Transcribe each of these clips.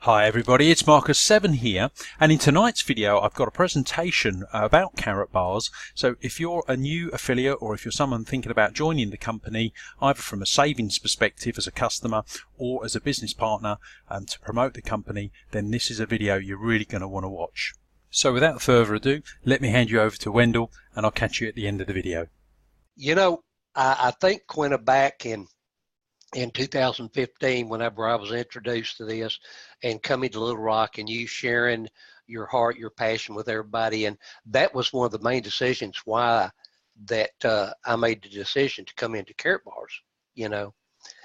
Hi everybody, it's Marcus7 here, and in tonight's video I've got a presentation about Karatbars. So if you're a new affiliate or if you're someone thinking about joining the company, either from a savings perspective as a customer or as a business partner to promote the company, then this is a video you're really going to want to watch. So without further ado, let me hand you over to Wendell and I'll catch you at the end of the video. You know, I think Quinn back in 2015, whenever I was introduced to this and coming to Little Rock and you sharing your heart, your passion with everybody. And that was one of the main decisions why that I made the decision to come into Karatbars, you know.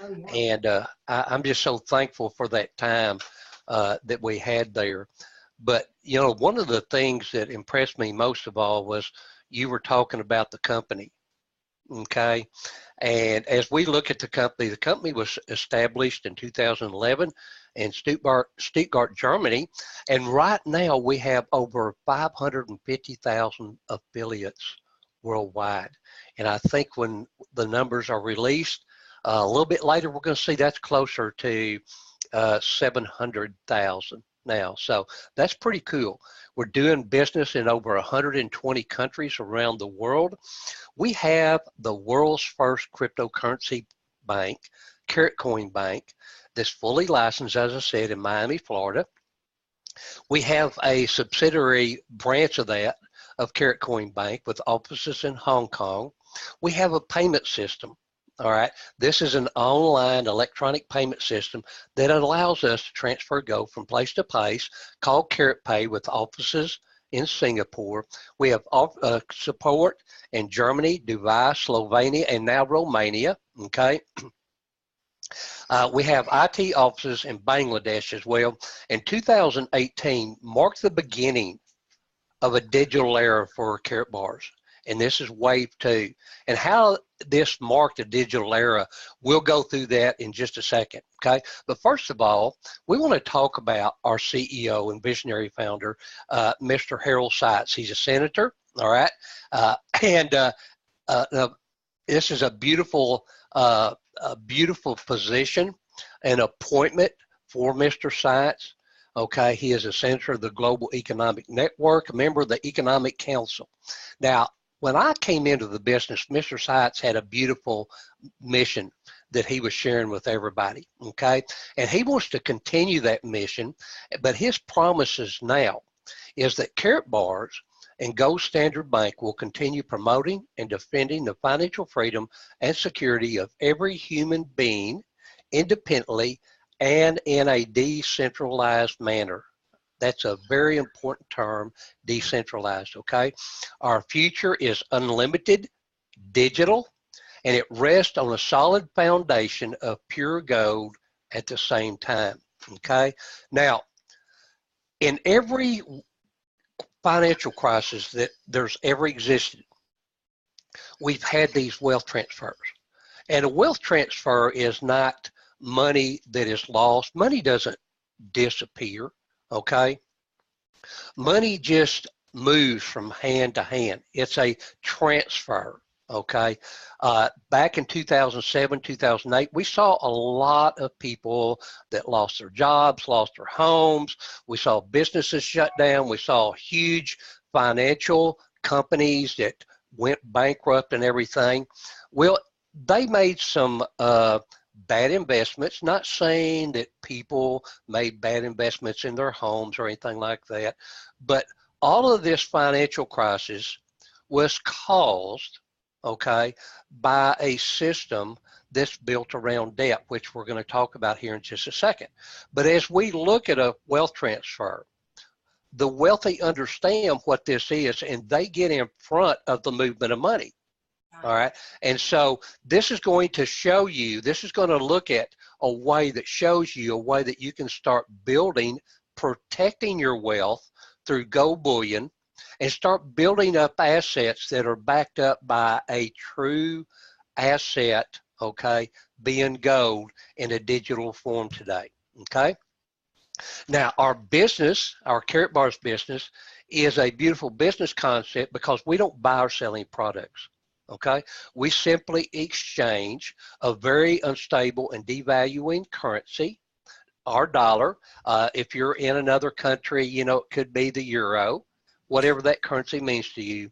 Oh, yeah. And I'm just so thankful for that time that we had there. But, you know, one of the things that impressed me most of all was you were talking about the company. Okay. And as we look at the company was established in 2011 in Stuttgart, Germany. And right now we have over 550,000 affiliates worldwide. And I think when the numbers are released a little bit later, we're going to see that's closer to 700,000 now. So that's pretty cool. We're doing business in over 120 countries around the world. We have the world's first cryptocurrency bank, KaratCoin Bank, that's fully licensed, as I said, in Miami, Florida. We have a subsidiary branch of that, of KaratCoin Bank, with offices in Hong Kong. We have a payment system. All right, this is an online electronic payment system that allows us to transfer gold from place to place, called KaratPay, with offices in Singapore. We have support in Germany, Dubai, Slovenia, and now Romania. Okay. We have IT offices in Bangladesh as well. And 2018 marked the beginning of a digital era for Karatbars. And this is wave 2. And how this marked a digital era, we'll go through that in just a second, okay? But first of all, we want to talk about our CEO and visionary founder, Mr. Harold Seitz. He's a senator, all right? This is a beautiful position, an appointment for Mr. Seitz. Okay, he is a senator of the Global Economic Network, a member of the Economic Council. Now, when I came into the business, Mr. Seitz had a beautiful mission that he was sharing with everybody, okay? And he wants to continue that mission, but his promises now is that Karatbars and Gold Standard Bank will continue promoting and defending the financial freedom and security of every human being independently and in a decentralized manner. That's a very important term, decentralized, okay? Our future is unlimited, digital, and it rests on a solid foundation of pure gold at the same time, okay? Now, in every financial crisis that there's ever existed, we've had these wealth transfers. And a wealth transfer is not money that is lost. Money doesn't disappear. Okay, money just moves from hand to hand. It's a transfer. Okay, back in 2007, 2008, we saw a lot of people that lost their jobs, lost their homes. We saw businesses shut down. We saw huge financial companies that went bankrupt and everything. Well, they made some bad investments, not saying that people made bad investments in their homes or anything like that, but all of this financial crisis was caused, okay, by a system that's built around debt, which we're going to talk about here in just a second. But as we look at a wealth transfer, the wealthy understand what this is and they get in front of the movement of money. All right. And so this is going to show you, this is going to look at a way that shows you a way that you can start building, protecting your wealth through gold bullion and start building up assets that are backed up by a true asset, okay, being gold in a digital form today. Okay. Now, our business, our Karatbars business, is a beautiful business concept because we don't buy or sell any products. Okay, we simply exchange a very unstable and devaluing currency our dollar. If you're in another country, you know, it could be the euro, whatever that currency means to you,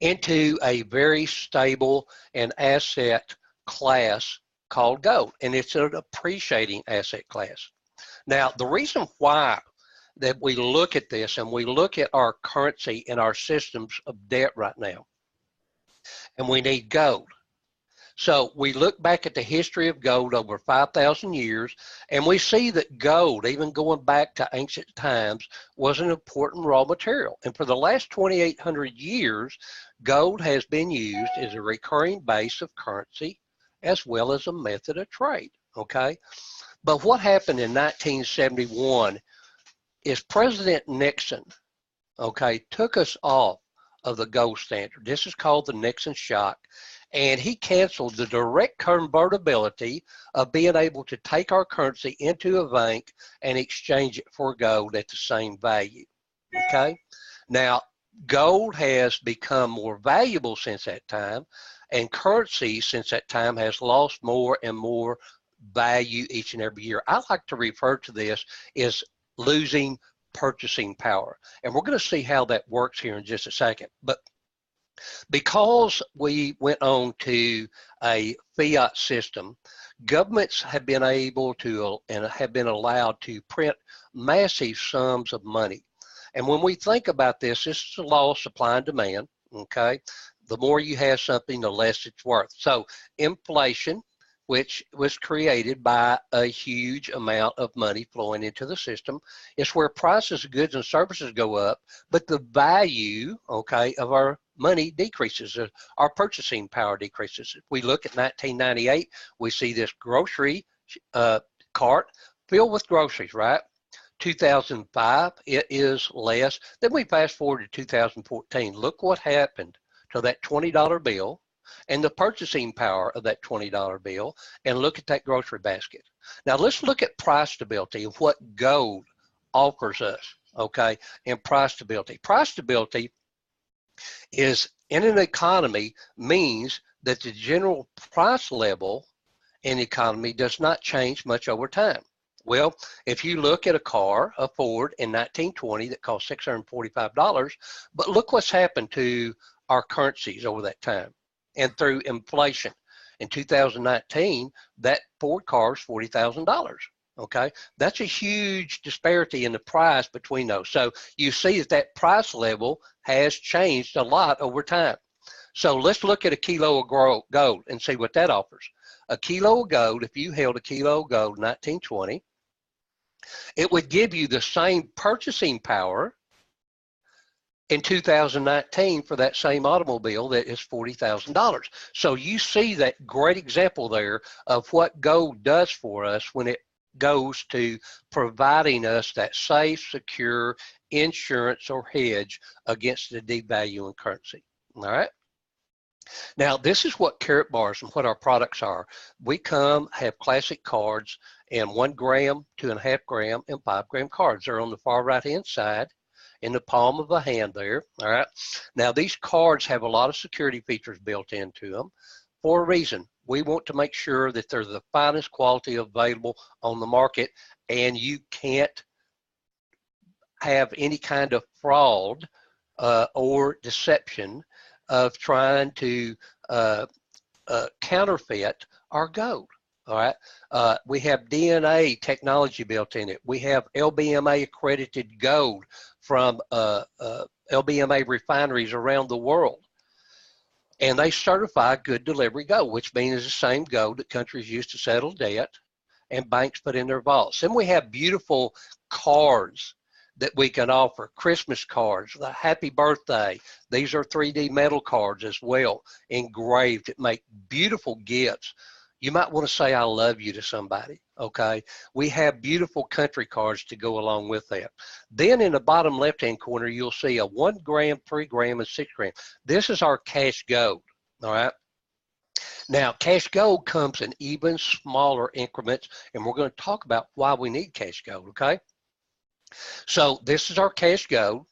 into a very stable and asset class called gold. And it's an appreciating asset class. Now, the reason why that we look at this and we look at our currency and our systems of debt right now, and we need gold. So we look back at the history of gold over 5,000 years, and we see that gold, even going back to ancient times, was an important raw material. And for the last 2,800 years, gold has been used as a recurring base of currency as well as a method of trade, okay? But what happened in 1971 is President Nixon, okay, took us off of the gold standard. This is called the Nixon shock. And he canceled the direct convertibility of being able to take our currency into a bank and exchange it for gold at the same value, okay? Now, gold has become more valuable since that time, and currency since that time has lost more and more value each and every year. I like to refer to this as losing purchasing power. And we're going to see how that works here in just a second. But because we went on to a fiat system, governments have been able to and have been allowed to print massive sums of money. And when we think about this, this is the law of supply and demand, okay? The more you have something, the less it's worth. So inflation, which was created by a huge amount of money flowing into the system, is where prices of goods and services go up, but the value, okay, of our money decreases, our purchasing power decreases. If we look at 1998, we see this grocery cart filled with groceries, right? 2005, it is less. Then we fast forward to 2014. Look what happened to that $20 bill and the purchasing power of that $20 bill, and look at that grocery basket. Now let's look at price stability and what gold offers us, okay, and price stability. Price stability is, in an economy, means that the general price level in the economy does not change much over time. Well, if you look at a car, a Ford in 1920 that cost $645, but look what's happened to our currencies over that time and through inflation. In 2019, that Ford car is $40,000. Okay, that's a huge disparity in the price between those. So you see that that price level has changed a lot over time. So let's look at a kilo of gold and see what that offers. A kilo of gold, if you held a kilo of gold in 1920, it would give you the same purchasing power in 2019 for that same automobile that is $40,000. So you see that great example there of what gold does for us when it goes to providing us that safe, secure insurance or hedge against the devaluing currency. All right. Now, this is what Karatbars and what our products are. We have classic cards in 1 gram, 2.5 gram, and 5 gram cards. They're on the far right-hand side in the palm of the hand there. All right. Now, these cards have a lot of security features built into them for a reason. We want to make sure that they're the finest quality available on the market, and you can't have any kind of fraud or deception of trying to counterfeit our gold. All right. We have DNA technology built in it. We have LBMA accredited gold from LBMA refineries around the world. And they certify good delivery gold, which means the same gold that countries use to settle debt and banks put in their vaults. Then we have beautiful cards that we can offer, Christmas cards, the happy birthday. These are 3D metal cards as well, engraved that make beautiful gifts. You might want to say I love you to somebody, okay? We have beautiful country cards to go along with that. Then in the bottom left-hand corner, you'll see a 1 gram, 3 gram, and 6 gram. This is our cash gold, all right? Now, cash gold comes in even smaller increments, and we're going to talk about why we need cash gold, okay? So this is our cash gold.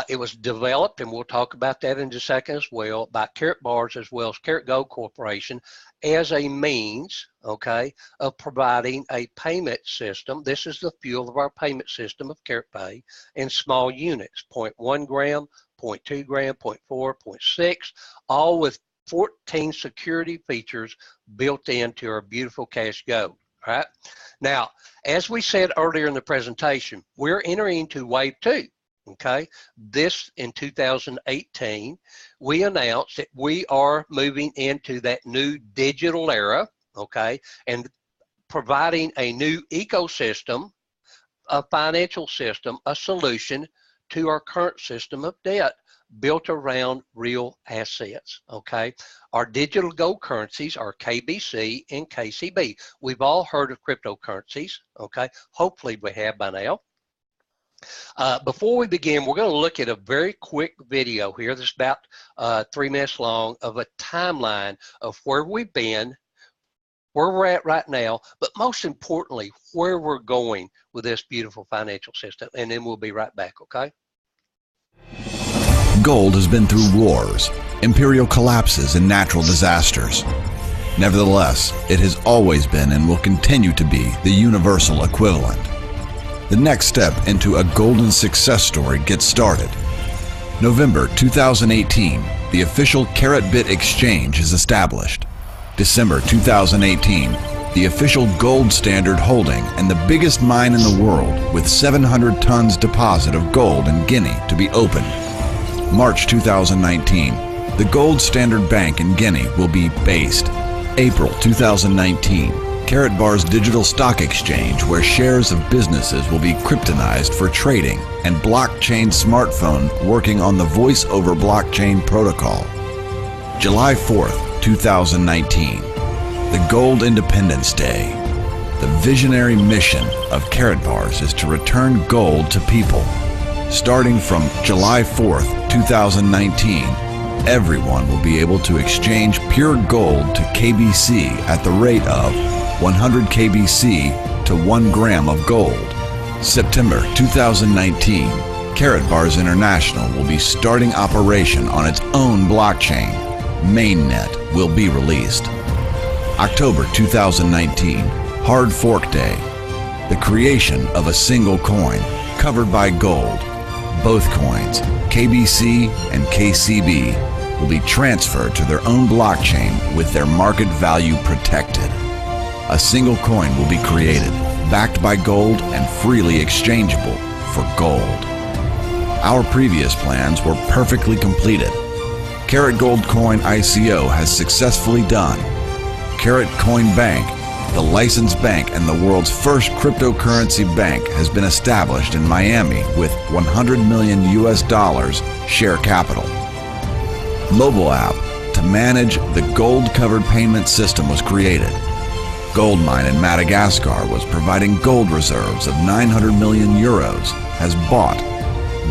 It was developed, and we'll talk about that in a second as well, by Karatbars as well as Karat Gold Corporation as a means, okay, of providing a payment system. This is the fuel of our payment system of KaratPay in small units, 0.1 gram, 0.2 gram, 0.4, 0.6, all with 14 security features built into our beautiful Cash Gold. All right. Now, as we said earlier in the presentation, we're entering into wave 2. Okay, this in 2018, we announced that we are moving into that new digital era, okay, and providing a new ecosystem, a financial system, a solution to our current system of debt built around real assets, okay? Our digital gold currencies are KBC and KCB. We've all heard of cryptocurrencies, okay? Hopefully we have by now. Before we begin, we're going to look at a very quick video here that's about 3 minutes long of a timeline of where we've been, where we're at right now, but most importantly, where we're going with this beautiful financial system. And then we'll be right back, okay? Gold has been through wars, imperial collapses, and natural disasters. Nevertheless, it has always been and will continue to be the universal equivalent. The next step into a golden success story gets started. November 2018, the official KaratBit exchange is established. December 2018, the official gold standard holding and the biggest mine in the world with 700 tons deposit of gold in Guinea to be opened. March 2019, the Gold Standard Bank in Guinea will be based. April 2019, Karatbars Digital Stock Exchange, where shares of businesses will be kryptonized for trading, and blockchain smartphone working on the voice over blockchain protocol. July 4th, 2019, the Gold Independence Day. The visionary mission of Karatbars is to return gold to people. Starting from July 4th, 2019, everyone will be able to exchange pure gold to KBC at the rate of 100 KBC to 1 gram of gold. September 2019, Karatbars International will be starting operation on its own blockchain. Mainnet will be released. October 2019, Hard Fork Day. The creation of a single coin covered by gold. Both coins, KBC and KCB, will be transferred to their own blockchain with their market value protected. A single coin will be created, backed by gold and freely exchangeable for gold. Our previous plans were perfectly completed. Karat Gold Coin ICO has successfully done. Karat Coin Bank, the licensed bank and the world's first cryptocurrency bank, has been established in Miami with $100 million share capital. Mobile app to manage the gold-covered payment system was created. Goldmine in Madagascar was providing gold reserves of 900 million euros, has bought.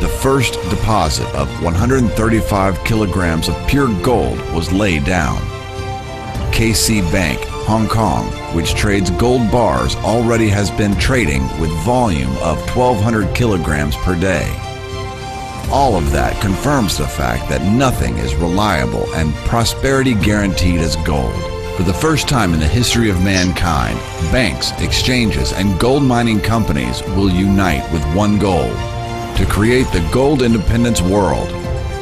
The first deposit of 135 kilograms of pure gold was laid down. KC Bank, Hong Kong, which trades gold bars, already has been trading with volume of 1,200 kilograms per day. All of that confirms the fact that nothing is reliable and prosperity guaranteed as gold. For the first time in the history of mankind, banks, exchanges, and gold mining companies will unite with one goal: to create the gold independence world,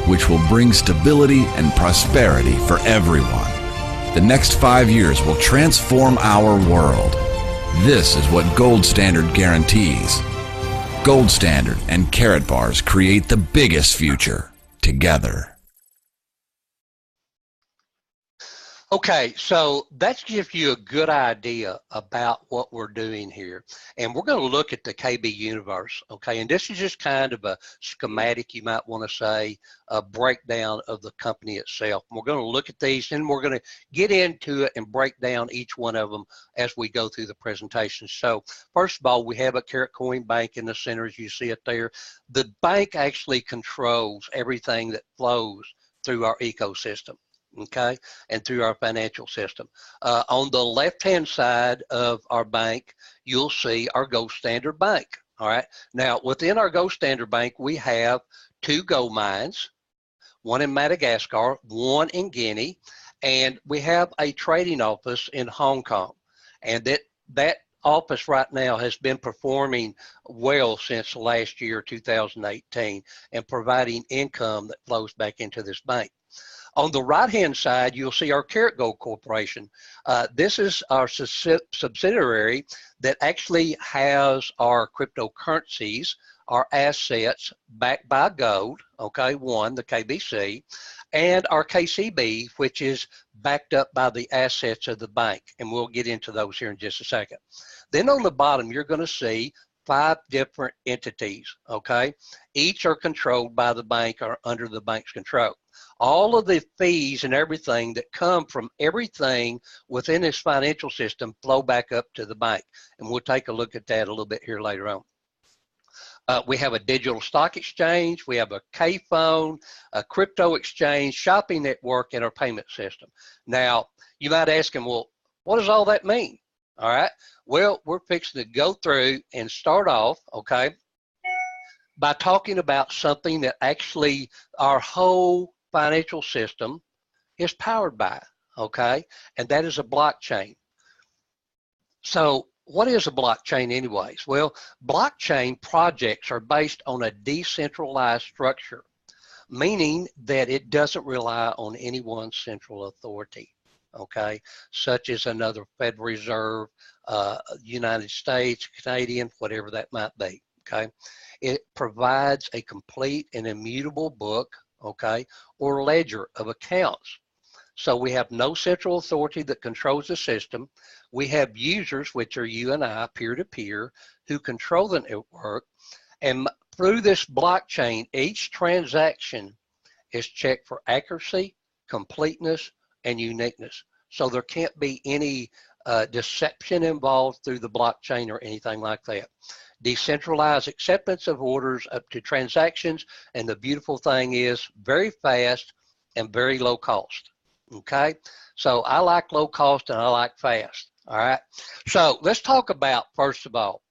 which will bring stability and prosperity for everyone. The next 5 years will transform our world. This is what Gold Standard guarantees. Gold Standard and Karatbars create the biggest future together. Okay, so that gives you a good idea about what we're doing here. And we're going to look at the KB universe, okay? And this is just kind of a schematic, you might want to say, a breakdown of the company itself. And we're going to look at these, and we're going to get into it and break down each one of them as we go through the presentation. So first of all, we have a Karat Coin Bank in the center, as you see it there. The bank actually controls everything that flows through our ecosystem, okay, and through our financial system. On the left-hand side of our bank, you'll see our Gold Standard Bank, all right? Now, within our Gold Standard Bank, we have 2 gold mines, one in Madagascar, one in Guinea, and we have a trading office in Hong Kong. And that office right now has been performing well since last year, 2018, and providing income that flows back into this bank. On the right-hand side, you'll see our Carat Gold Corporation. This is our subsidiary that actually has our cryptocurrencies, our assets backed by gold, okay, one, the KBC, and our KCB, which is backed up by the assets of the bank. And we'll get into those here in just a second. Then on the bottom, you're going to see 5 different entities, okay? Each are controlled by the bank or under the bank's control. All of the fees and everything that come from everything within this financial system flow back up to the bank. And we'll take a look at that a little bit here later on. We have a digital stock exchange, we have a K-phone, a crypto exchange, shopping network, and our payment system. Now, you might ask them, well, what does all that mean? All right, well, we're fixing to go through and start off, okay, by talking about something that actually our whole financial system is powered by, okay, and that is a blockchain. So what is a blockchain anyways? Well, blockchain projects are based on a decentralized structure, meaning that it doesn't rely on any one central authority, okay, such as another Federal Reserve, United States, Canadian, whatever that might be, okay? It provides a complete and immutable book, okay, or ledger of accounts. So we have no central authority that controls the system. We have users, which are you and I, peer-to-peer, who control the network. And through this blockchain, each transaction is checked for accuracy, completeness, and uniqueness. So there can't be any deception involved through the blockchain or anything like that. Decentralized acceptance of orders up to transactions. And the beautiful thing is very fast and very low cost. Okay, so I like low cost and I like fast. All right, so let's talk about, first of all,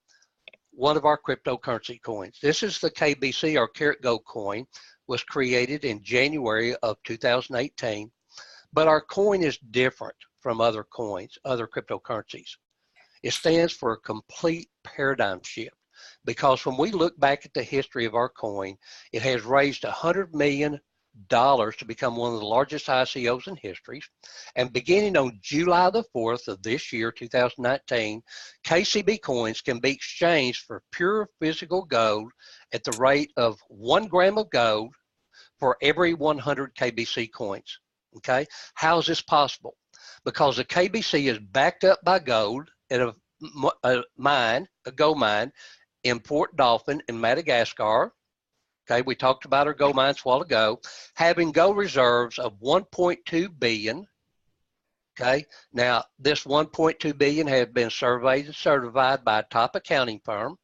one of our cryptocurrency coins. This is the KBC, or Carat Gold coin, was created in January of 2018, but our coin is different from other coins, other cryptocurrencies. It stands for a complete paradigm shift, because when we look back at the history of our coin, it has raised $100 million to become one of the largest ICOs in history. And beginning on July the 4th of this year, 2019, KCB coins can be exchanged for pure physical gold at the rate of 1 gram of gold for every 100 KBC coins. Okay, how is this possible? Because the KBC is backed up by gold at a gold mine in Port Dauphin in Madagascar. Okay, we talked about our gold mines a while ago, having gold reserves of 1.2 billion. Okay, now this 1.2 billion has been surveyed and certified by a top accounting firm.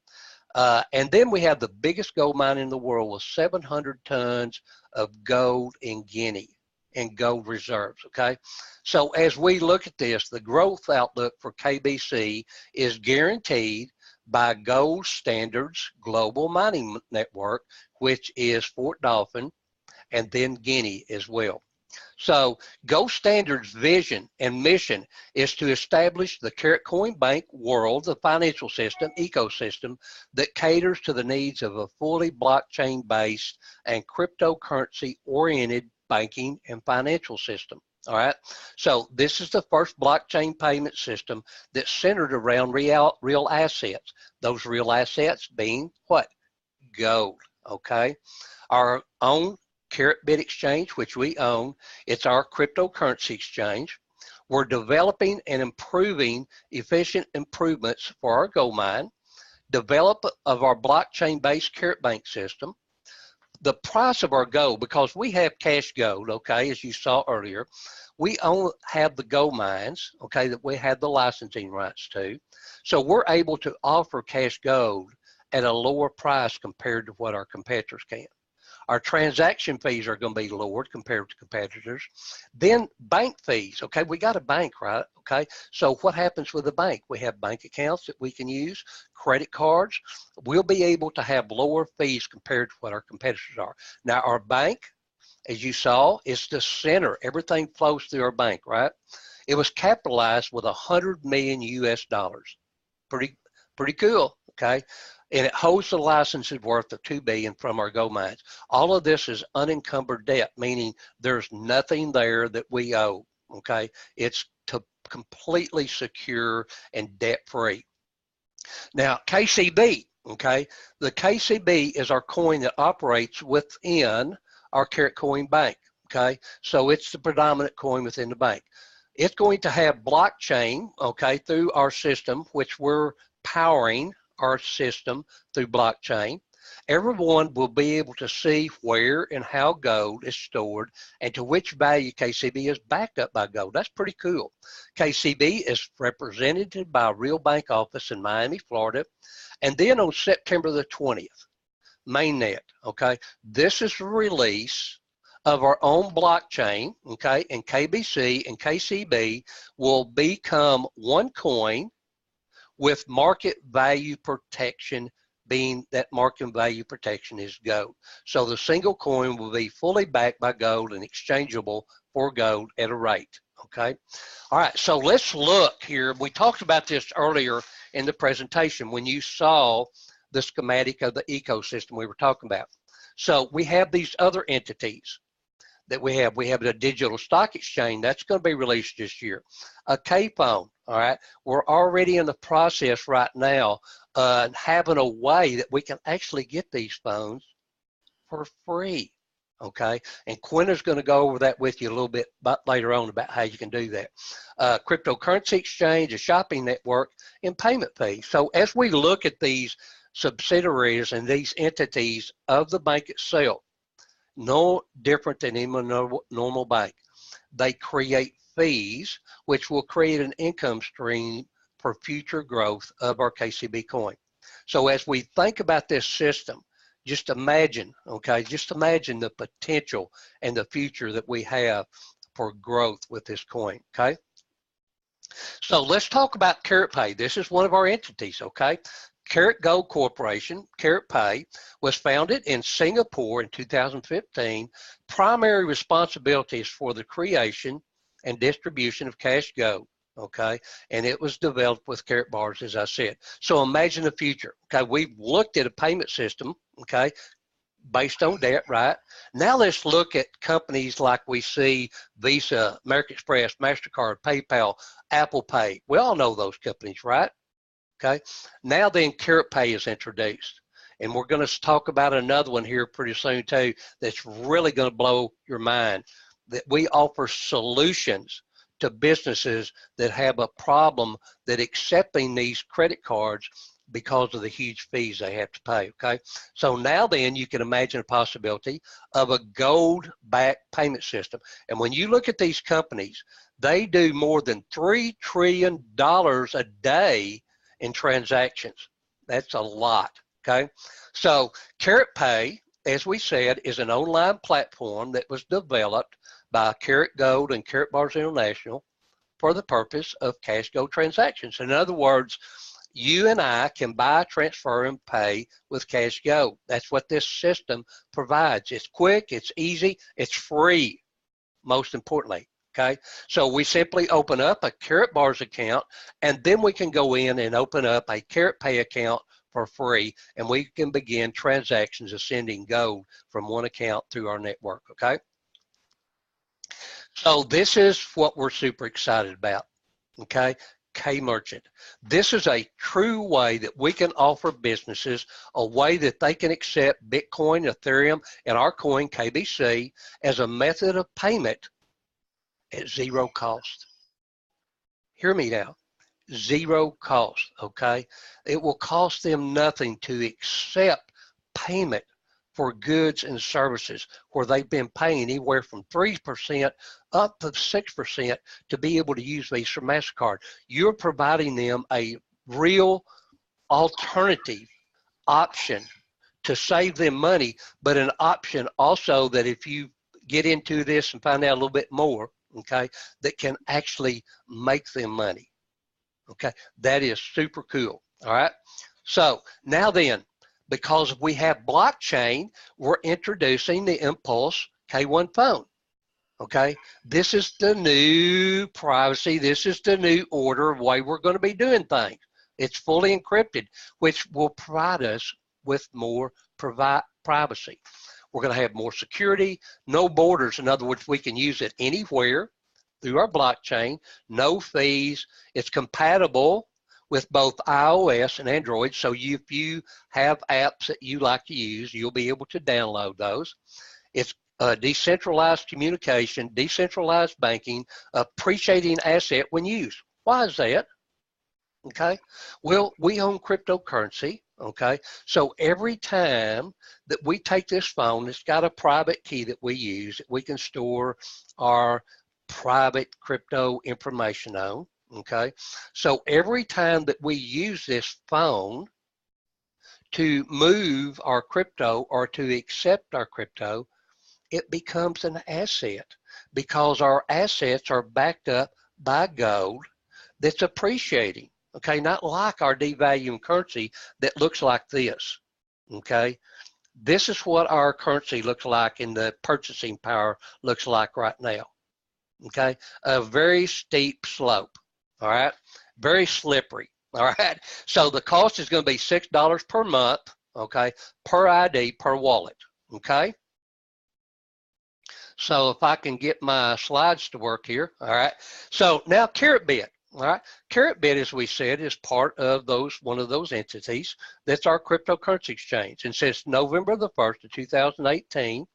And then we have the biggest gold mine in the world with 700 tons of gold in Guinea and gold reserves, okay? So as we look at this, the growth outlook for KBC is guaranteed by Gold Standards Global Mining Network, which is Port Dauphin, and then Guinea as well. So Gold Standards' vision and mission is to establish the Carat Coin Bank world, the financial system, ecosystem that caters to the needs of a fully blockchain-based and cryptocurrency-oriented banking and financial system. All right, so this is the first blockchain payment system that's centered around real assets. Those real assets being what? Gold, okay? Our own CaratBit exchange, which we own, it's our cryptocurrency exchange. We're developing and improving efficient improvements for our gold mine, develop of our blockchain-based Carat Bank system, the price of our gold, because we have cash gold, okay, as you saw earlier, we only have the gold mines, okay, that we have the licensing rights to. So we're able to offer cash gold at a lower price compared to what our competitors can. Our transaction fees are going to be lowered compared to competitors. Then bank fees. Okay, we got a bank, right? Okay, so what happens with the bank? We have bank accounts that we can use, credit cards. We'll be able to have lower fees compared to what our competitors are. Now, our bank, as you saw, is the center. Everything flows through our bank, right? It was capitalized with $100 million US. Pretty cool, okay? And it holds the licenses worth of $2 billion from our gold mines. All of this is unencumbered debt, meaning there's nothing there that we owe, okay? It's completely secure and debt-free. Now, KCB, okay? The KCB is our coin that operates within our Carat Coin Bank, okay? So it's the predominant coin within the bank. It's going to have blockchain, okay, through our system, which we're powering our system through blockchain. Everyone will be able to see where and how gold is stored and to which value KCB is backed up by gold. That's pretty cool. KCB is represented by a real bank office in Miami, Florida. And then on September the 20th, Mainnet, okay, this is the release of our own blockchain, okay, and KBC and KCB will become one coin with market value protection, being that market value protection is gold. So the single coin will be fully backed by gold and exchangeable for gold at a rate, okay? All right, so let's look here. We talked about this earlier in the presentation when you saw the schematic of the ecosystem we were talking about. So we have these other entities that we have. We have the digital stock exchange that's going to be released this year. A K-phone, all right. We're already in the process right now having a way that we can actually get these phones for free, okay. And Quinta's going to go over that with you a little bit later on about how you can do that. Cryptocurrency exchange, a shopping network, and payment fees. So as we look at these subsidiaries and these entities of the bank itself, no different than any normal bank. They create fees, which will create an income stream for future growth of our KCB coin. So as we think about this system, just imagine, okay, just imagine the potential and the future that we have for growth with this coin, okay? So let's talk about Carat Pay. This is one of our entities, okay? Carat Gold Corporation, Carat Pay, was founded in Singapore in 2015. Primary responsibilities for the creation and distribution of cash gold, okay? And it was developed with Karatbars, as I said. So imagine the future, okay? We've looked at a payment system, okay, based on that, right? Now let's look at companies like we see Visa, American Express, MasterCard, PayPal, Apple Pay. We all know those companies, right? Okay, now then Carat Pay is introduced, and we're going to talk about another one here pretty soon too that's really going to blow your mind, that we offer solutions to businesses that have a problem that accepting these credit cards because of the huge fees they have to pay, okay? So now then you can imagine a possibility of a gold-backed payment system. And when you look at these companies, they do more than $3 trillion a day in transactions. That's a lot, okay? So Carat Pay, as we said, is an online platform that was developed by Carat Gold and Karatbars International for the purpose of cash gold transactions. In other words, you and I can buy, transfer, and pay with cash gold. That's what this system provides. It's quick, it's easy, it's free, most importantly. Okay, so we simply open up a Karatbars account, and then we can go in and open up a Carat Pay account for free, and we can begin transactions of sending gold from one account through our network, okay? So this is what we're super excited about, okay? K-Merchant. This is a true way that we can offer businesses a way that they can accept Bitcoin, Ethereum, and our coin, KBC, as a method of payment at zero cost. Hear me now, zero cost, okay? It will cost them nothing to accept payment for goods and services where they've been paying anywhere from 3% up to 6% to be able to use Visa or MasterCard. You're providing them a real alternative option to save them money, but an option also that if you get into this and find out a little bit more, okay, that can actually make them money. Okay, that is super cool. All right. So now then, because we have blockchain, we're introducing the Impulse K1 phone. Okay, this is the new privacy. This is the new order of way we're going to be doing things. It's fully encrypted, which will provide us with more privacy. We're going to have more security, no borders. In other words, we can use it anywhere through our blockchain, no fees. It's compatible with both iOS and Android. So if you have apps that you like to use, you'll be able to download those. It's decentralized communication, decentralized banking, appreciating asset when used. Why is that? Okay, well, we own cryptocurrency. Okay, so every time that we take this phone, it's got a private key that we use. We can store our private crypto information on. Okay, so every time that we use this phone to move our crypto or to accept our crypto, it becomes an asset because our assets are backed up by gold that's appreciating. Okay, not like our devaluing currency that looks like this. Okay, this is what our currency looks like and the purchasing power looks like right now. Okay, a very steep slope. All right, very slippery. All right, so the cost is going to be $6 per month. Okay, per ID, per wallet. Okay. So if I can get my slides to work here, all right. So now Carrotbit, all right. Carrotbit, as we said, is part of one of those entities. That's our cryptocurrency exchange. And since November the 1st of 2018,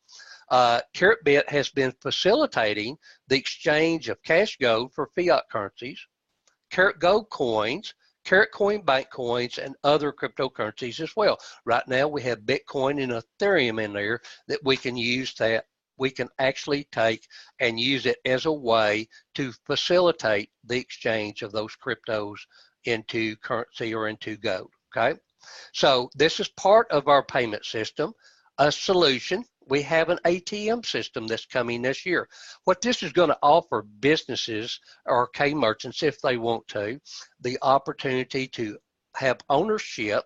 Carrotbit has been facilitating the exchange of cash gold for fiat currencies, Carrot Gold coins, Carrot Coin bank coins, and other cryptocurrencies as well. Right now we have Bitcoin and Ethereum in there that we can use that. We can actually take and use it as a way to facilitate the exchange of those cryptos into currency or into gold, okay? So this is part of our payment system, a solution. We have an ATM system that's coming this year. What this is going to offer businesses or K-merchants, if they want to, the opportunity to have ownership,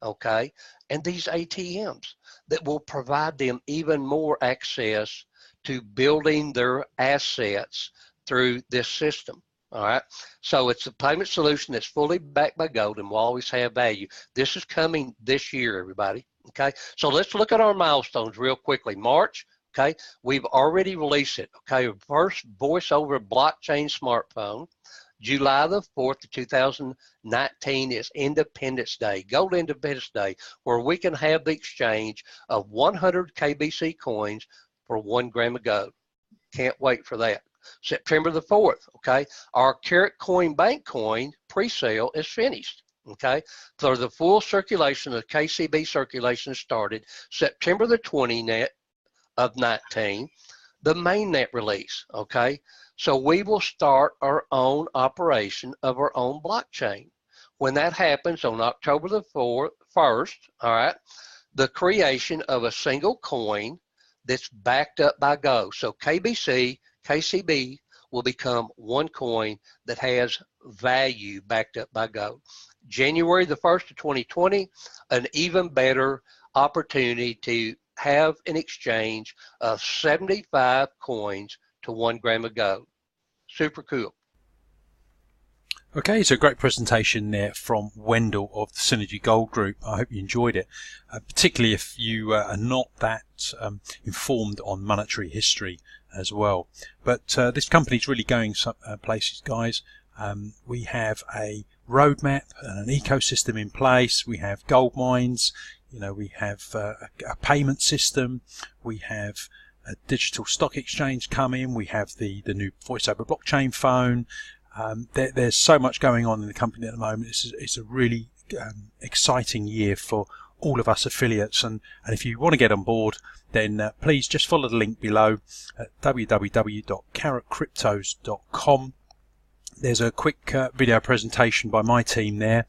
okay, and these ATMs that will provide them even more access to building their assets through this system. All right, so it's a payment solution that's fully backed by gold and will always have value. This is coming this year, everybody. Okay, so let's look at our milestones real quickly. March, okay, we've already released it. Okay, first voice over blockchain smartphone. July the 4th of 2019 is Independence Day, Gold Independence Day, where we can have the exchange of 100 KBC coins for 1 gram of gold. Can't wait for that. September the 4th, okay, our Carrot Coin bank coin pre-sale is finished. Okay, so the full circulation of KCB circulation started September the 20th of 19, the mainnet release. Okay, so we will start our own operation of our own blockchain. When that happens on October the 1st, all right, the creation of a single coin that's backed up by gold. So KBC, KCB will become one coin that has value backed up by gold. January the 1st of 2020, an even better opportunity to have an exchange of 75 coins to 1 gram of gold. Super cool. Okay, so great presentation there from Wendell of the Synergy Gold Group. I hope you enjoyed it, particularly if you are not that informed on monetary history as well. But this company's really going some places, guys. We have a roadmap and an ecosystem in place. We have gold mines. You know, we have a payment system. We have a digital stock exchange coming. We have the new voice over blockchain phone. There's so much going on in the company at the moment. It's a really exciting year for all of us affiliates, and if you want to get on board, then please just follow the link below at www.carrotcryptos.com. There's a quick video presentation by my team there,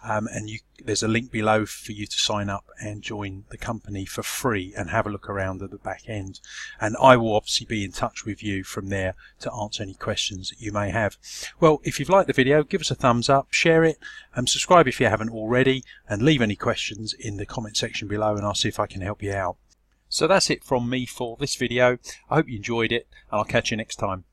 and there's a link below for you to sign up and join the company for free and have a look around at the back end. And I will obviously be in touch with you from there to answer any questions that you may have. Well, if you've liked the video, give us a thumbs up, share it, and subscribe if you haven't already, and leave any questions in the comment section below and I'll see if I can help you out. So that's it from me for this video. I hope you enjoyed it, and I'll catch you next time.